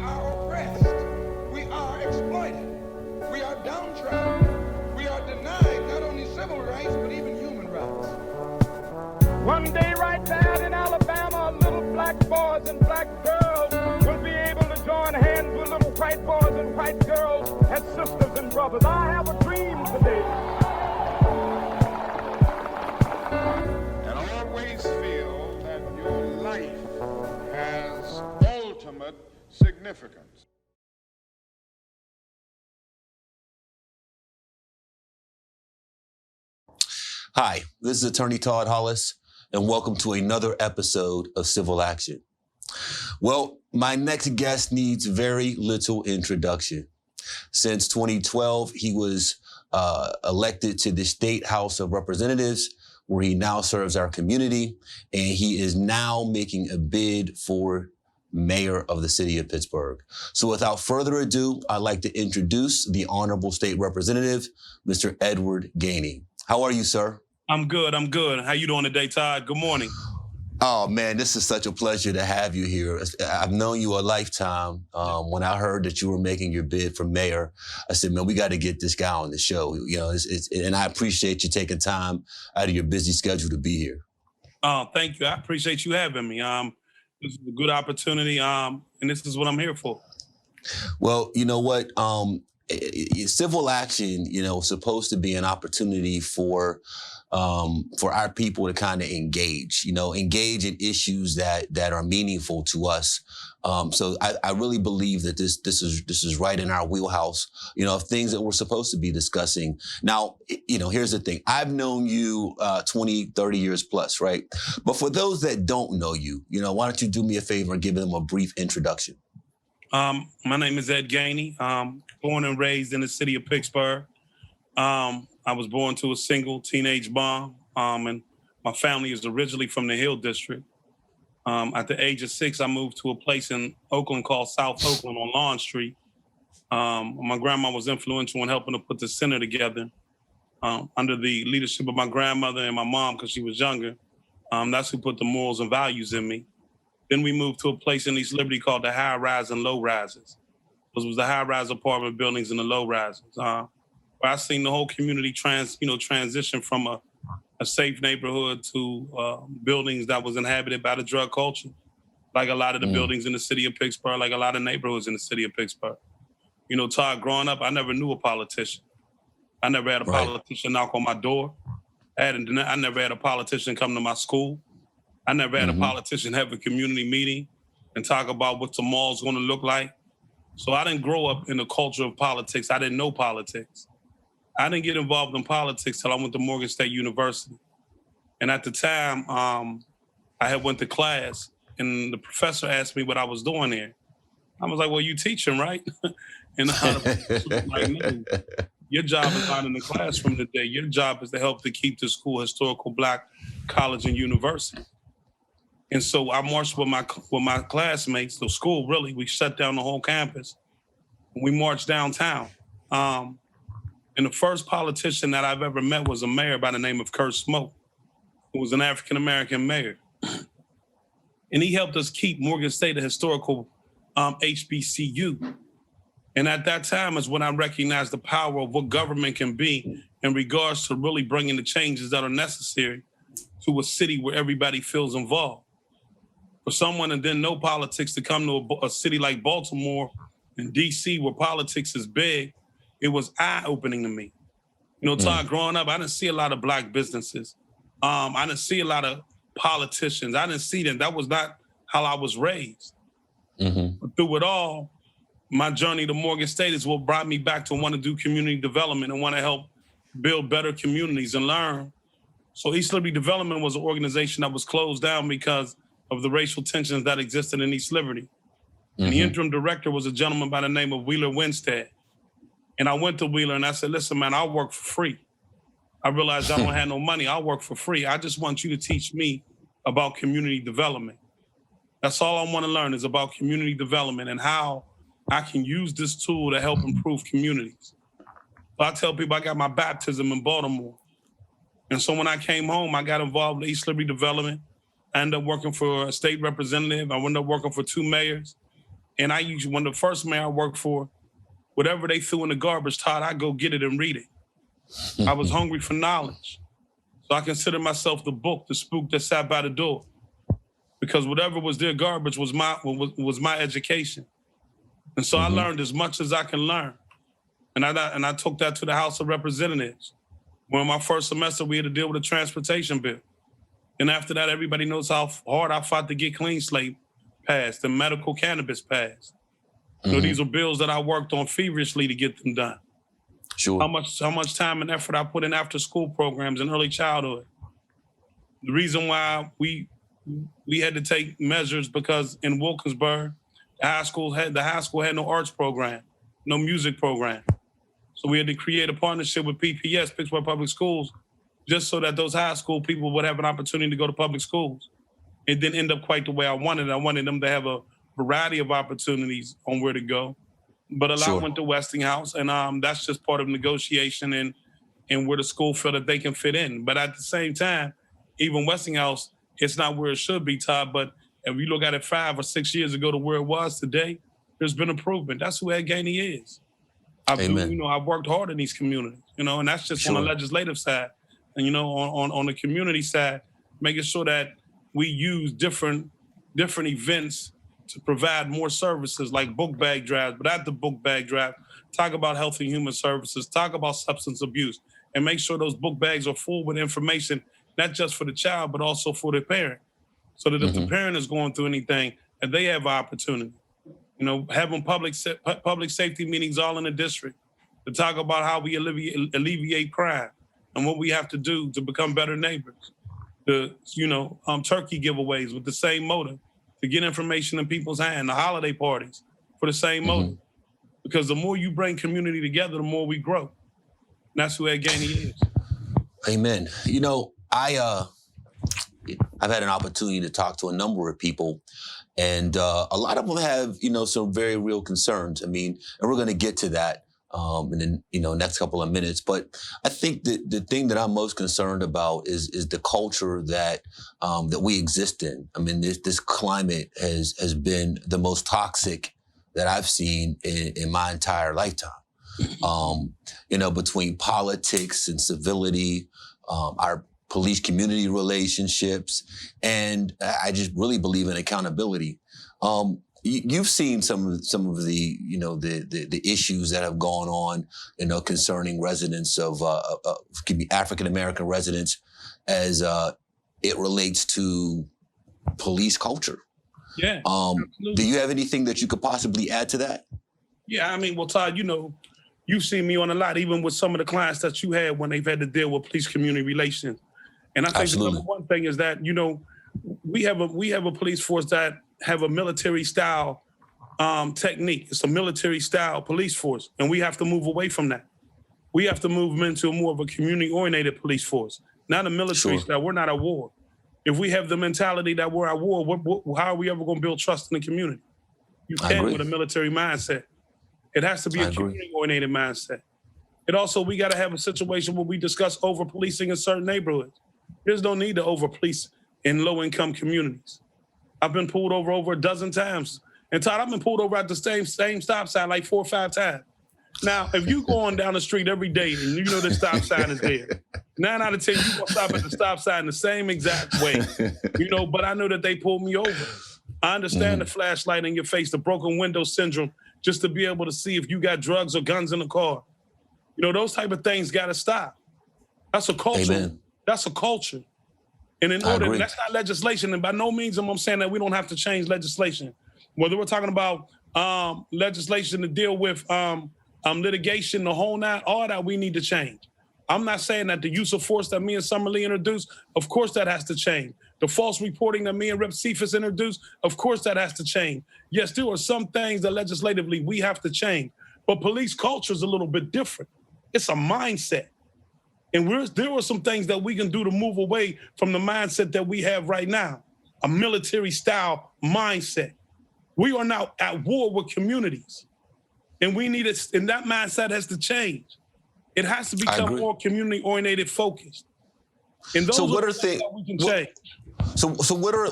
are oppressed. We are exploited. We are downtrodden. We are denied not only civil rights, but even human rights. One day right there in Alabama, little black boys and black girls will be able to join hands with little white boys and white girls as sisters and brothers. I have a dream today. And always feel that your life has ultimate significance. Hi, this is Attorney Todd Hollis, and welcome to another episode of Civil Action. Well, my next guest needs very little introduction. Since 2012, he was elected to the State House of Representatives, where he now serves our community, and he is now making a bid for mayor of the city of Pittsburgh. So without further ado, I'd like to introduce the Honorable State Representative, Mr. Edward Gainey. How are you, sir? I'm good. How you doing today, Todd? Good morning. Oh, man, this is such a pleasure to have you here. I've known you a lifetime. When I heard that you were making your bid for mayor, I said, man, we got to get this guy on the show. You know, and I appreciate you taking time out of your busy schedule to be here. Thank you. I appreciate you having me. This is a good opportunity, and this is what I'm here for. Well, you know what? Civil action, you know, is supposed to be an opportunity for our people to kind of engage in issues that are meaningful to us. So I really believe that this is right in our wheelhouse, you know, of things that we're supposed to be discussing. Now, you know, here's the thing. I've known you 20, 30 years plus, right? But for those that don't know you, you know, why don't you do me a favor and give them a brief introduction? My name is Ed Gainey. Born and raised in the city of Pittsburgh. I was born to a single teenage mom, and my family is originally from the Hill District. At the age of 6, I moved to a place in Oakland called South Oakland on Lawn Street. My grandma was influential in helping to put the center together under the leadership of my grandmother and my mom because she was younger. That's who put the morals and values in me. Then we moved to a place in East Liberty called the high rise and low rises. Those was the high rise apartment buildings and the low rises. Where I seen the whole community transition from a safe neighborhood to buildings that was inhabited by the drug culture, like a lot of the buildings in the city of Pittsburgh, like a lot of neighborhoods in the city of Pittsburgh. You know, Todd, growing up, I never knew a politician. I never had a politician knock on my door. I never had a politician come to my school. I never had a politician have a community meeting and talk about what the mall's going to look like. So I didn't grow up in the culture of politics. I didn't know politics. I didn't get involved in politics till I went to Morgan State University. And at the time, I had went to class, and the professor asked me what I was doing there. I was like, well, you teaching, right? And the professor was like, no, your job is not in the classroom today. Your job is to help to keep the school historical Black college and university. And so I marched with my classmates, the school really, we shut down the whole campus. We marched downtown. And the first politician that I've ever met was a mayor by the name of Kurt Smoke, who was an African-American mayor. And he helped us keep Morgan State a historical HBCU. And at that time is when I recognized the power of what government can be in regards to really bringing the changes that are necessary to a city where everybody feels involved. For someone that didn't know politics to come to a city like Baltimore and DC where politics is big, it was eye-opening to me. You know, Todd, growing up, I didn't see a lot of Black businesses. I didn't see a lot of politicians. I didn't see them. That was not how I was raised. But through it all, my journey to Morgan State is what brought me back to want to do community development and want to help build better communities and learn. So East Liberty Development was an organization that was closed down because of the racial tensions that existed in East Liberty. And the interim director was a gentleman by the name of Wheeler Winstead. And I went to Wheeler and I said, listen, man, I'll work for free. I realized I don't have no money. I'll work for free. I just want you to teach me about community development. That's all I want to learn is about community development and how I can use this tool to help improve communities. So I tell people I got my baptism in Baltimore. And so when I came home, I got involved in East Liberty Development. I ended up working for a state representative. I ended up working for 2 mayors. And I usually, when the first mayor I worked for, whatever they threw in the garbage, Todd, I go get it and read it. I was hungry for knowledge. So I consider myself the book, the spook that sat by the door. Because whatever was their garbage was my education. And so I learned as much as I can learn. And I took that to the House of Representatives. When my first semester, we had to deal with a transportation bill. And after that, everybody knows how hard I fought to get clean slate passed and medical cannabis passed. You know, these are bills that I worked on feverishly to get them done. Sure. How much time and effort I put in after school programs and early childhood. The reason why we had to take measures because in Wilkinsburg, the high school had no arts program, no music program. So we had to create a partnership with PPS, Pittsburgh Public Schools, just so that those high school people would have an opportunity to go to public schools. It didn't end up quite the way I wanted. I wanted them to have a variety of opportunities on where to go. But a lot went to Westinghouse, and that's just part of negotiation and where the school feel that they can fit in. But at the same time, even Westinghouse, it's not where it should be, Todd. But if you look at it 5 or 6 years ago to where it was today, there's been improvement. That's who Ed Gainey is. I've worked hard in these communities, and that's just on the legislative side. And, on the community side, making sure that we use different events to provide more services like book bag drives, but at the book bag drive, talk about health and human services, talk about substance abuse, and make sure those book bags are full with information, not just for the child, but also for the parent. So that if the parent is going through anything, that they have an opportunity. Having public safety meetings all in the district to talk about how we alleviate crime and what we have to do to become better neighbors. Turkey giveaways with the same motive, to get information in people's hands, the holiday parties for the same motive. Because the more you bring community together, the more we grow. And that's who Ed Gainey is. Amen. I've had an opportunity to talk to a number of people, and a lot of them have, some very real concerns. And we're going to get to that in the next couple of minutes. But I think that the thing that I'm most concerned about is the culture that we exist in. This climate has been the most toxic that I've seen in my entire lifetime. Between politics and civility, our police community relationships, and I just really believe in accountability. You've seen some of the the issues that have gone on, concerning residents of African American residents as it relates to police culture. Yeah. Do you have anything that you could possibly add to that? Yeah, well, Todd, you've seen me on a lot, even with some of the clients that you had when they've had to deal with police community relations. And I think the number one thing is that, we have a police force that have a military style technique. It's a military style police force, and we have to move away from that. We have to move into more of a community-oriented police force, not a military style. We're not at war. If we have the mentality that we're at war, how are we ever going to build trust in the community? You can't with a military mindset. It has to be a community-oriented mindset. And also, we got to have a situation where we discuss over-policing in certain neighborhoods. There's no need to over-police in low-income communities. I've been pulled over a dozen times. And Todd, I've been pulled over at the same stop sign like 4 or 5 times. Now, if you go on down the street every day and the stop sign is there, 9 out of 10, you going to stop at the stop sign the same exact way. But I know that they pulled me over. I understand the flashlight in your face, the broken window syndrome, just to be able to see if you got drugs or guns in the car. Those type of things got to stop. That's a culture. Amen. That's a culture. And in order, that's not legislation. And by no means am I saying that we don't have to change legislation. Whether we're talking about legislation to deal with litigation, the whole nine, all that we need to change. I'm not saying that the use of force that me and Summer Lee introduced, of course that has to change. The false reporting that me and Rep. Cephas introduced, of course that has to change. Yes, there are some things that legislatively we have to change, but police culture is a little bit different. It's a mindset. And there are some things that we can do to move away from the mindset that we have right now, a military-style mindset. We are now at war with communities, and we need it. And that mindset has to change. It has to become more community-oriented, focused. And those so what are things that we can change? So what are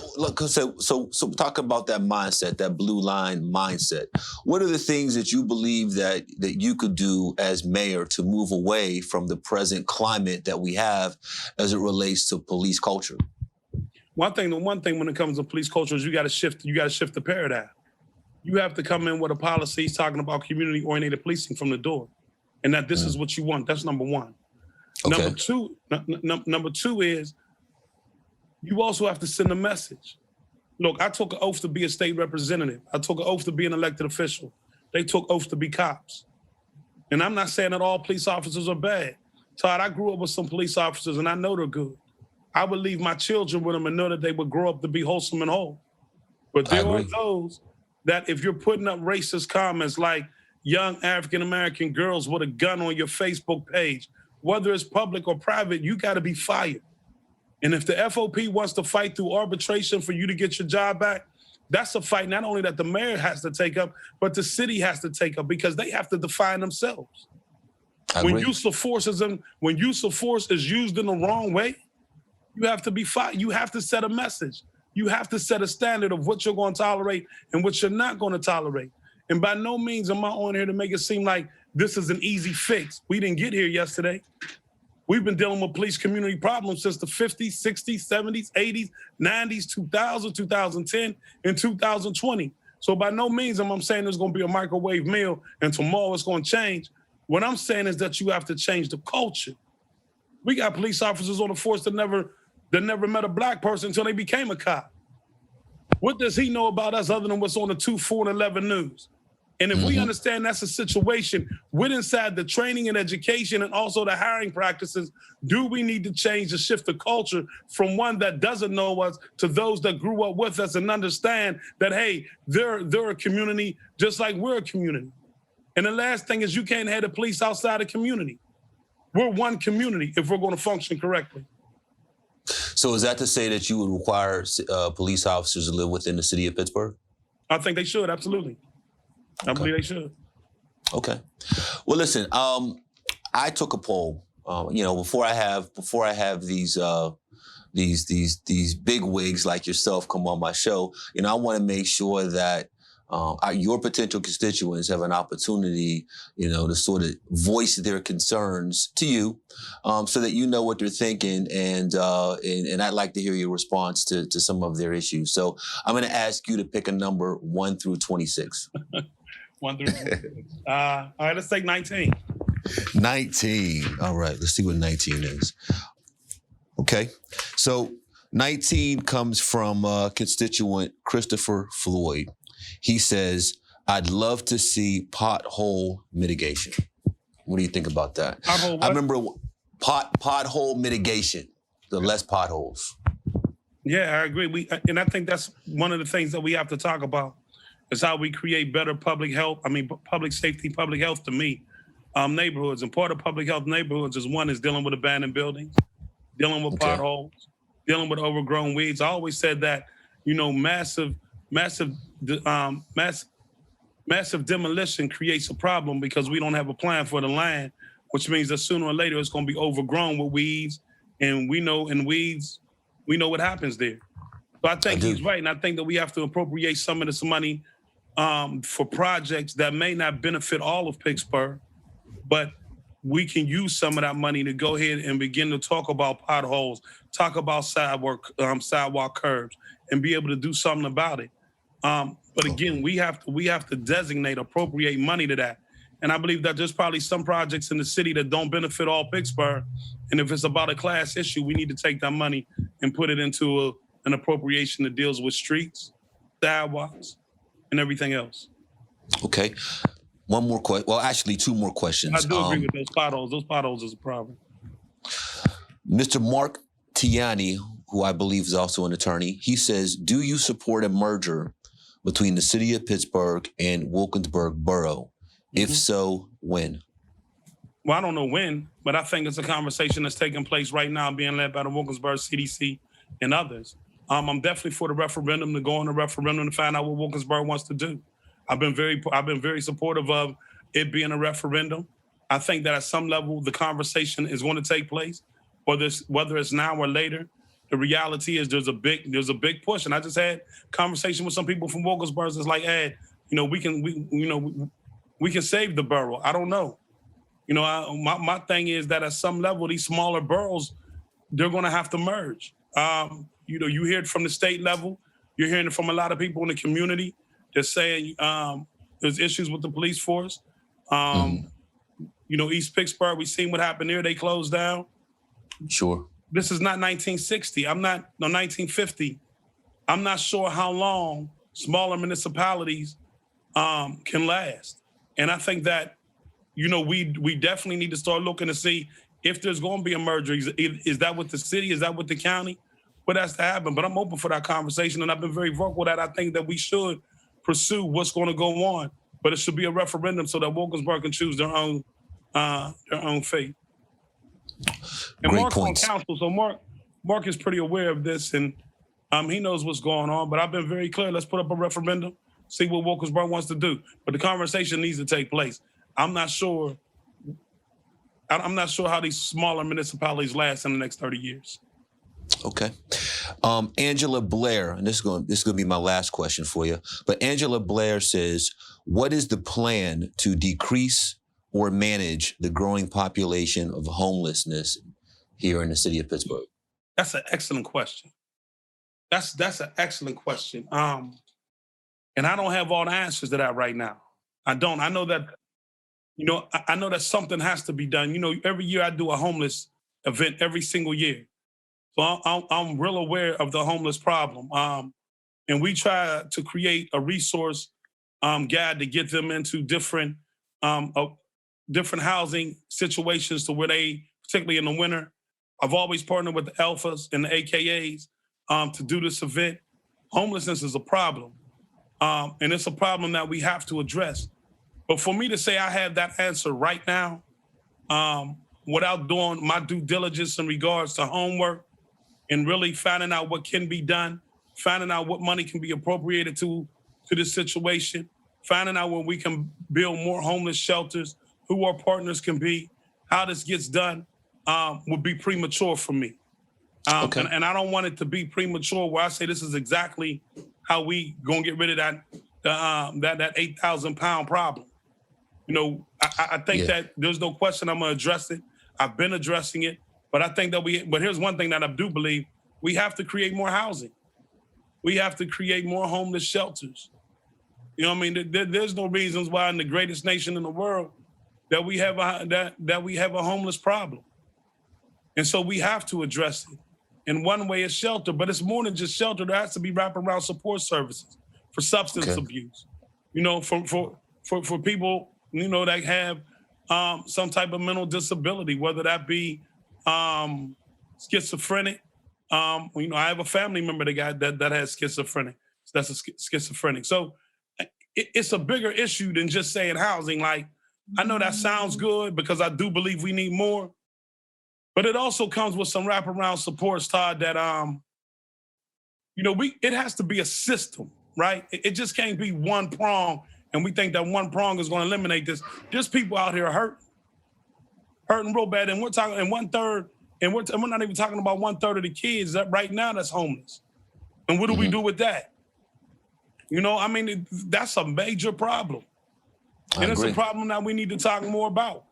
so talk about that mindset, that blue line mindset. What are the things that you believe that you could do as mayor to move away from the present climate that we have as it relates to police culture? The one thing when it comes to police culture is you got to shift the paradigm. You have to come in with a policy talking about community-oriented policing from the door, and that this is what you want. That's number one. Okay. Number two is you also have to send a message. Look, I took an oath to be a state representative. I took an oath to be an elected official. They took oaths to be cops. And I'm not saying that all police officers are bad. Todd, I grew up with some police officers, and I know they're good. I would leave my children with them and know that they would grow up to be wholesome and whole. But there are those that if you're putting up racist comments like young African-American girls with a gun on your Facebook page, whether it's public or private, you got to be fired. And if the FOP wants to fight through arbitration for you to get your job back, that's a fight not only that the mayor has to take up, but the city has to take up because they have to define themselves. When use of force is used in the wrong way, you have to be fired. You have to set a message. You have to set a standard of what you're going to tolerate and what you're not going to tolerate. And by no means am I on here to make it seem like this is an easy fix. We didn't get here yesterday. We've been dealing with police community problems since the 50s, 60s, 70s, 80s, 90s, 2000, 2010, and 2020. So by no means am I saying there's going to be a microwave meal and tomorrow it's going to change. What I'm saying is that you have to change the culture. We got police officers on the force that never met a black person until they became a cop. What does he know about us other than what's on the 2, 4, and 11 news? And if we understand that's a situation with inside the training and education and also the hiring practices, do we need to change to shift the culture from one that doesn't know us to those that grew up with us and understand that, hey, they're a community just like we're a community. And the last thing is you can't have the police outside the community. We're one community if we're going to function correctly. So is that to say that you would require police officers to live within the city of Pittsburgh? I think they should, absolutely. I believe they should. Okay. Well, listen, I took a poll. Before I have these big wigs like yourself come on my show, I want to make sure that your potential constituents have an opportunity, to sort of voice their concerns to you, so that you know what they're thinking, and I'd like to hear your response to some of their issues. So I'm going to ask you to pick a number 1 through 26. 1 through 26. All right, let's take 19. 19. All right, let's see what 19 is. Okay, so 19 comes from constituent Christopher Floyd. He says, I'd love to see pothole mitigation. What do you think about that? I remember pothole mitigation, the less potholes. Yeah, I agree. And I think that's one of the things that we have to talk about is how we create better public safety, public health to me, neighborhoods. And part of public health neighborhoods is dealing with abandoned buildings, dealing with potholes, dealing with overgrown weeds. I always said that, massive demolition creates a problem because we don't have a plan for the land, which means that sooner or later it's going to be overgrown with weeds, and we know what happens there. So I think he's right, and I think that we have to appropriate some of this money for projects that may not benefit all of Pittsburgh, but we can use some of that money to go ahead and begin to talk about potholes, talk about sidewalk curbs, and be able to do something about it. But again, we have to appropriate money to that. And I believe that there's probably some projects in the city that don't benefit all Pittsburgh. And if it's about a class issue, we need to take that money and put it into an appropriation that deals with streets, sidewalks, and everything else. Okay. One more question. Well, actually, 2 more questions. I do agree with those potholes. Those potholes is a problem. Mr. Mark Tiani, who I believe is also an attorney, he says, do you support a merger between the city of Pittsburgh and Wilkinsburg Borough? If so, when? Well, I don't know when, but I think it's a conversation that's taking place right now, being led by the Wilkinsburg CDC and others. I'm definitely for the referendum, to go on the referendum to find out what Wilkinsburg wants to do. I've been very supportive of it being a referendum. I think that at some level the conversation is going to take place, whether it's now or later. the reality is there's a big push. And I just had conversation with some people from Wilkesburg. It's like, Ed, we can save the borough. I don't know. My thing is that at some level, these smaller boroughs, they're going to have to merge. You hear it from the state level. You're hearing it from a lot of people in the community. They're saying there's issues with the police force. East Pittsburgh, we've seen what happened there. They closed down. Sure. This is not 1960. 1950. I'm not sure how long smaller municipalities can last. And I think that, we definitely need to start looking to see if there's going to be a merger. Is that with the city? Is that with the county? What has to happen? But I'm open for that conversation, and I've been very vocal that I think that we should pursue what's going to go on, but it should be a referendum so that Wilkesburg can choose their own fate. And Great Mark's points. on council, so Mark is pretty aware of this, and he knows what's going on. But I've been very clear. Let's put up a referendum, see what Wilkesburg wants to do. But the conversation needs to take place. I'm not sure how these smaller municipalities last in the next 30 years. Okay. Angela Blair, and this is going to be my last question for you, but Angela Blair says, what is the plan to decrease or manage the growing population of homelessness here in the city of Pittsburgh? That's an excellent question. That's an excellent question. And I don't have all the answers to that right now. I don't. I know that, I know that something has to be done. Every year I do a homeless event every single year. So I'm real aware of the homeless problem. And we try to create a resource guide to get them into different housing situations to where they, particularly in the winter. I've always partnered with the Alphas and the AKAs to do this event. Homelessness is a problem. And it's a problem that we have to address. But for me to say I have that answer right now, without doing my due diligence in regards to homework and really finding out what can be done, finding out what money can be appropriated to this situation, finding out where we can build more homeless shelters, who our partners can be, how this gets done, would be premature for me. Okay. And I don't want it to be premature where I say this is exactly how we gonna get rid of that 8,000-pound problem. I think that there's no question I'm gonna address it. I've been addressing it, but I think that but here's one thing that I do believe: we have to create more housing. We have to create more homeless shelters. There's no reasons why in the greatest nation in the world that we have a homeless problem. And so we have to address it. And one way is shelter, but it's more than just shelter. There has to be wraparound support services for substance abuse. For people, that have some type of mental disability, whether that be schizophrenic. I have a family member that has schizophrenic. That's a schizophrenic. So it's a bigger issue than just saying housing. Like, I know that sounds good because I do believe we need more, but it also comes with some wraparound supports, Todd, that, it has to be a system, right? It just can't be one prong, and we think that one prong is going to eliminate this. There's people out here hurting real bad, and we're talking, and we're not even talking about 1/3 of the kids that right now that's homeless. And what do we do with that? That's a major problem. And it's a problem that we need to talk more about.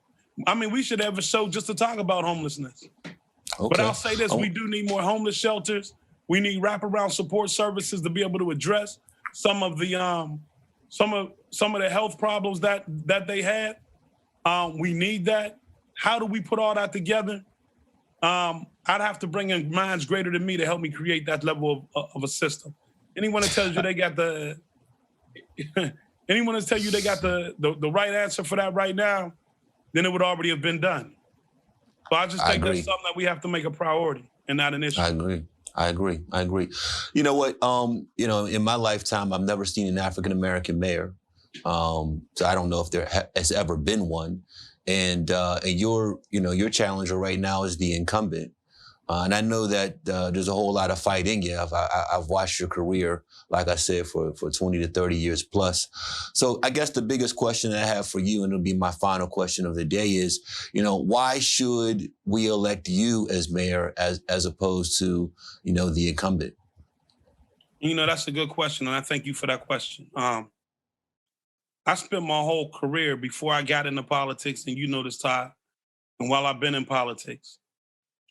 We should have a show just to talk about homelessness. Okay. But I'll say this, we do need more homeless shelters. We need wraparound support services to be able to address some of the some of the health problems that they had. We need that. How do we put all that together? I'd have to bring in minds greater than me to help me create that level of a system. Anyone that tells you they got the right answer for that right now, then it would already have been done. So I just think that's something that we have to make a priority and not an issue. I agree. You know what? In my lifetime, I've never seen an African-American mayor. So I don't know if there has ever been one. And your challenger right now is the incumbent. And I know that there's a whole lot of fight in you. I've watched your career, like I said, for 20 to 30 years plus. So I guess the biggest question I have for you, and it'll be my final question of the day, is, why should we elect you as mayor as opposed to, the incumbent? That's a good question, and I thank you for that question. I spent my whole career before I got into politics, and you know this, Todd, and while I've been in politics,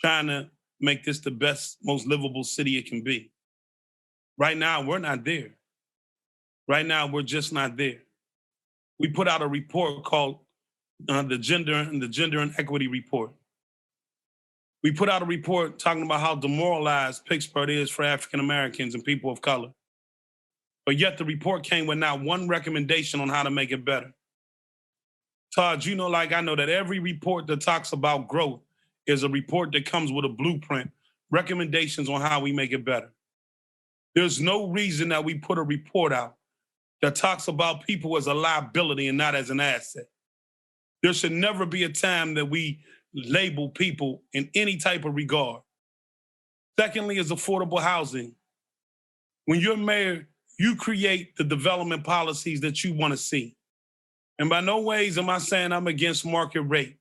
trying to make this the best, most livable city it can be. Right now, we're not there. Right now, we're just not there. We put out a report called the Gender and Equity Report. We put out a report talking about how demoralized Pittsburgh is for African Americans and people of color. But yet the report came with not one recommendation on how to make it better. Todd, like I know that every report that talks about growth is a report that comes with a blueprint, recommendations on how we make it better. There's no reason that we put a report out that talks about people as a liability and not as an asset. There should never be a time that we label people in any type of regard. Secondly is affordable housing. When you're mayor, you create the development policies that you want to see. And by no ways am I saying I'm against market rate,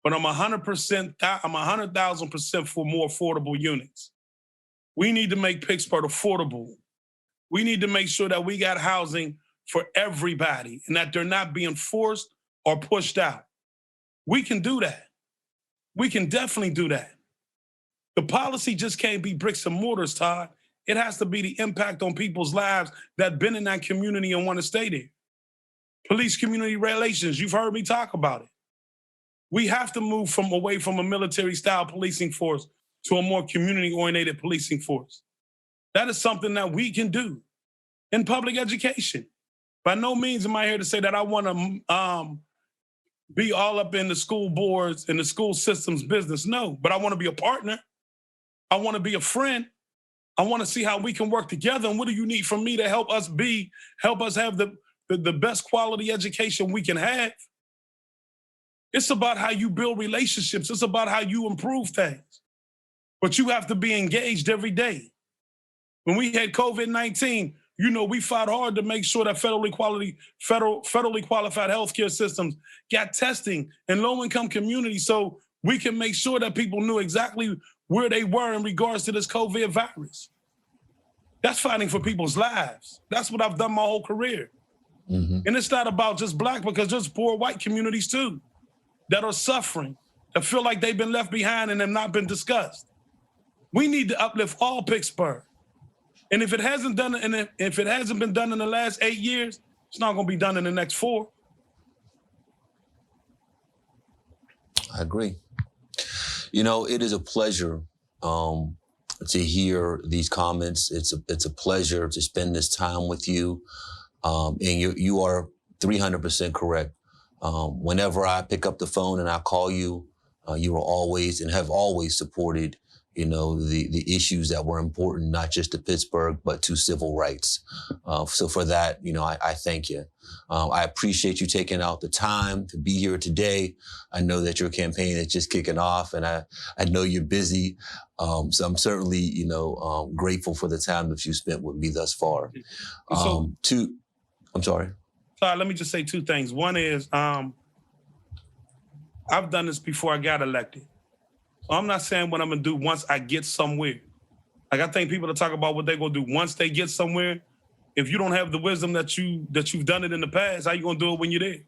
but I'm 100,000% for more affordable units. We need to make Pittsburgh affordable. We need to make sure that we got housing for everybody and that they're not being forced or pushed out. We can do that. We can definitely do that. The policy just can't be bricks and mortars, Todd. It has to be the impact on people's lives that been in that community and want to stay there. Police community relations, you've heard me talk about it. We have to move away from a military-style policing force to a more community-oriented policing force. That is something that we can do in public education. By no means am I here to say that I want to be all up in the school boards and the school system's business. No, but I want to be a partner. I want to be a friend. I want to see how we can work together. And what do you need from me to help us have the best quality education we can have? It's about how you build relationships. It's about how you improve things. But you have to be engaged every day. When we had COVID-19, we fought hard to make sure that federally qualified healthcare systems got testing in low-income communities so we can make sure that people knew exactly where they were in regards to this COVID virus. That's fighting for people's lives. That's what I've done my whole career. Mm-hmm. And it's not about just Black, because there's poor white communities too that are suffering, that feel like they've been left behind and have not been discussed. We need to uplift all Pittsburgh. And if it hasn't been done in the last 8 years, it's not going to be done in the next 4. I agree. It is a pleasure to hear these comments. It's a pleasure to spend this time with you. And you are 300% correct. Whenever I pick up the phone and I call you, you are always and have always supported the issues that were important, not just to Pittsburgh, but to civil rights. So for that, I thank you. I appreciate you taking out the time to be here today. I know that your campaign is just kicking off, and I know you're busy. So I'm certainly, grateful for the time that you spent with me thus far. I'm sorry. Sorry, let me just say 2 things. One is, I've done this before I got elected. So I'm not saying what I'm going to do once I get somewhere. Like, I think people that talk about what they're going to do once they get somewhere, if you don't have the wisdom that you've done it in the past, how you going to do it when you're there?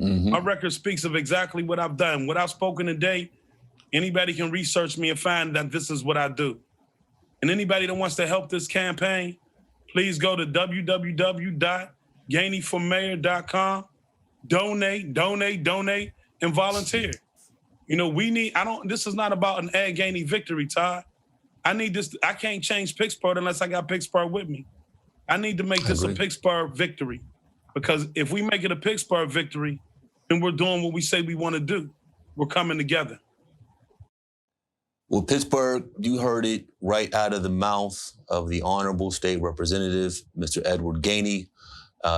Mm-hmm. My record speaks of exactly what I've done. What I've spoken today, anybody can research me and find that this is what I do. And anybody that wants to help this campaign, please go to www.gaineyformayor.com. Donate, and volunteer. This is not about an Ed Gainey victory, Todd. I can't change Pittsburgh unless I got Pittsburgh with me. I need to make this a Pittsburgh victory, because if we make it a Pittsburgh victory, then we're doing what we say we want to do. We're coming together. Well, Pittsburgh, you heard it right out of the mouth of the Honorable State Representative, Mr. Edward Gainey.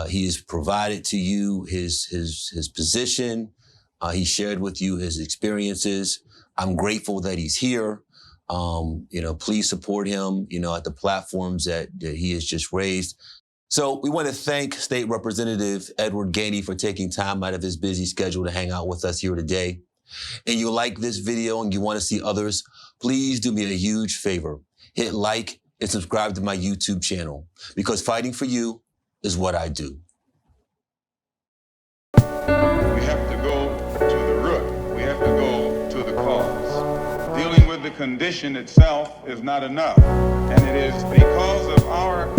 He has provided to you his position. He shared with you his experiences. I'm grateful that he's here. Please support him, at the platforms that he has just raised. So we want to thank State Representative Edward Gainey for taking time out of his busy schedule to hang out with us here today. And you like this video and you want to see others, please do me a huge favor. Hit like and subscribe to my YouTube channel, because fighting for you is what I do. We have to go to the root. We have to go to the cause. Dealing with the condition itself is not enough. And it is because of our